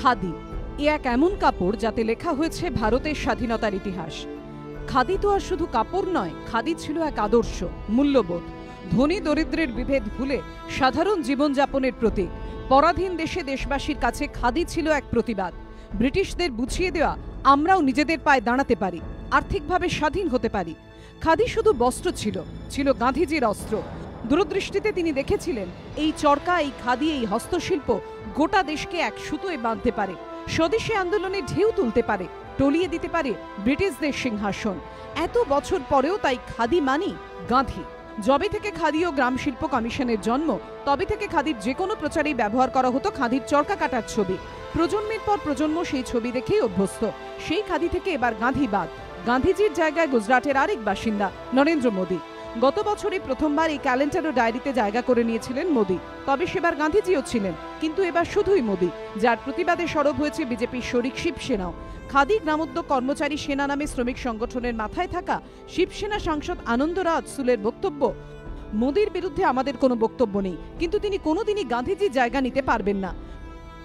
খাদি এ এক এমন কাপড় যাতে লেখা হয়েছে ভারতের স্বাধীনতার ইতিহাস। খাদি তো আর শুধু কাপড় নয়, খাদি ছিল এক আদর্শ, মূল্যবোধ, ধনী দরিদ্রের বিভেদ ভুলে সাধারণ জীবনযাপনের প্রতীক। পরাধীন দেশে দেশবাসীর কাছে খাদি ছিল এক প্রতিবাদ। ব্রিটিশদের বুঝিয়ে দেওয়া আমরাও নিজেদের পায়ে দাঁড়াতে পারি, আর্থিকভাবে স্বাধীন হতে পারি। খাদি শুধু বস্ত্র ছিল, ছিল গান্ধীজির অস্ত্র। দূরদৃষ্টিতে তিনি দেখেছিলেন এই চরকা, এই খাদি, এই হস্তশিল্প গোটা দেশকে এক সুতোয় বাঁধতে পারে, স্বদেশী আন্দোলনে ঢেউ তুলতে পারে, টলিয়ে দিতে পারে ব্রিটিশদের সিংহাসন। এত বছর পরেও তাই খাদি মানি গাঁধী। যবে থেকে খাদি ও গ্রাম শিল্প কমিশনের জন্ম, তবে থেকে খাদির যে কোনো প্রচারেই ব্যবহার করা হতো খাদির চরকা কাটার ছবি। প্রজন্মের পর প্রজন্ম সেই ছবি দেখেই অভ্যস্ত। সেই খাদি থেকে এবার গাঁধীবাদ। গান্ধীজির জায়গায় গুজরাটের আরেক বাসিন্দা নরেন্দ্র মোদী। গত বছরই প্রথমবার এই ক্যালেন্ডার ও ডায়েরিতে জায়গা করে নিয়েছিলেন মোদী। তবে সেবার গান্ধীজিও ছিলেন, কিন্তু এবার শুধুই মোদী, যার প্রতিবাদে সরব হয়েছে বিজেপির শরিক শিবসেনাও। খাদি গ্রামোদ্যোগ কর্মচারী সেনা নামে শ্রমিক সংগঠনের মাথায় থাকা শিবসেনা সাংসদ আনন্দরাজ সুলের বক্তব্য, মোদীর বিরুদ্ধে আমাদের কোনো বক্তব্য নেই, কিন্তু তিনি কোনোদিনই গান্ধীজির জায়গা নিতে পারবেন না।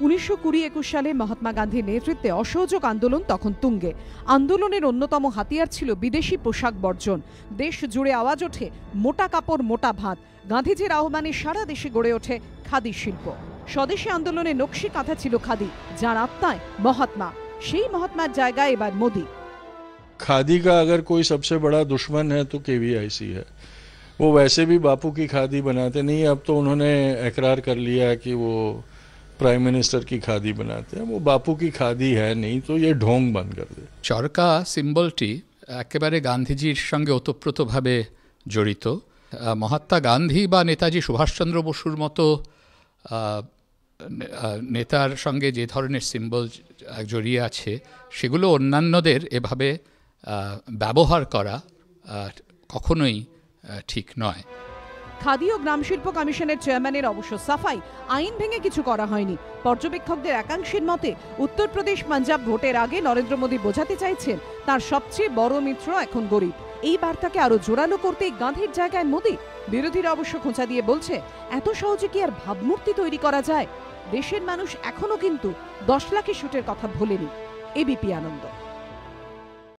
1920-21 সালে মহাত্মা গান্ধীর নেতৃত্বে অসহযোগ আন্দোলন তখন তুঙ্গে। আন্দোলনের অন্যতম হাতিয়ার ছিল বিদেশি পোশাক বর্জন। দেশ জুড়ে আওয়াজ ওঠে মোটা কাপড় মোটা ভাত। গান্ধীজির আহ্বানে সারা দেশে গড়ে ওঠে খাদি শিল্প। স্বদেশী আন্দোলনের নকশি কাঁথা ছিল খাদি, যার আত্মায় মহাত্মা। সেই মহাত্মার জায়গায় এবার মোদী। खादी का अगर कोई सबसे बड़ा दुश्मन है तो केवीआईसी है। वो वैसे भी बापू की खादी बनाते नहीं, अब तो उन्होंने इकरार कर लिया है कि वो प्राइम मिनिस्टर की खादी बनाते हैं। वो बापू की खादी है नहीं, तो ये ढोंग बंद कर दे। চরকা সিম্বলটি একেবারে গান্ধীজির সঙ্গে ওতপ্রোতভাবে জড়িত। মহাত্মা গান্ধী বা নেতাজি সুভাষচন্দ্র বসুর মতো নেতার সঙ্গে যে ধরনের সিম্বল জড়িয়ে আছে, সেগুলো অন্যান্যদের এভাবে ব্যবহার করা কখনোই ঠিক নয়। খাদি ও গ্রাম শিল্প কমিশনের চেয়ারম্যানের অবশ্য সাফাই, আইন ভেঙে কিছু করা হয়নি। পর্যবেক্ষকদের একাংশের মতে উত্তরপ্রদেশ পাঞ্জাব ভোটের আগে নরেন্দ্র মোদী বোঝাতে চাইছেন তার সবচেয়ে বড় মিত্র এখন গরিব। এই বার্তাকে আরো জোরালো করতেই গান্ধীর জায়গায় মোদী। বিরোধীরা অবশ্য খোঁচা দিয়ে বলছে, এত সহজে কি আর ভাবমূর্তি তৈরি করা যায়? দেশের মানুষ এখনো কিন্তু 10 লাখের শুটের কথা ভোলেনি। এবিপি আনন্দ।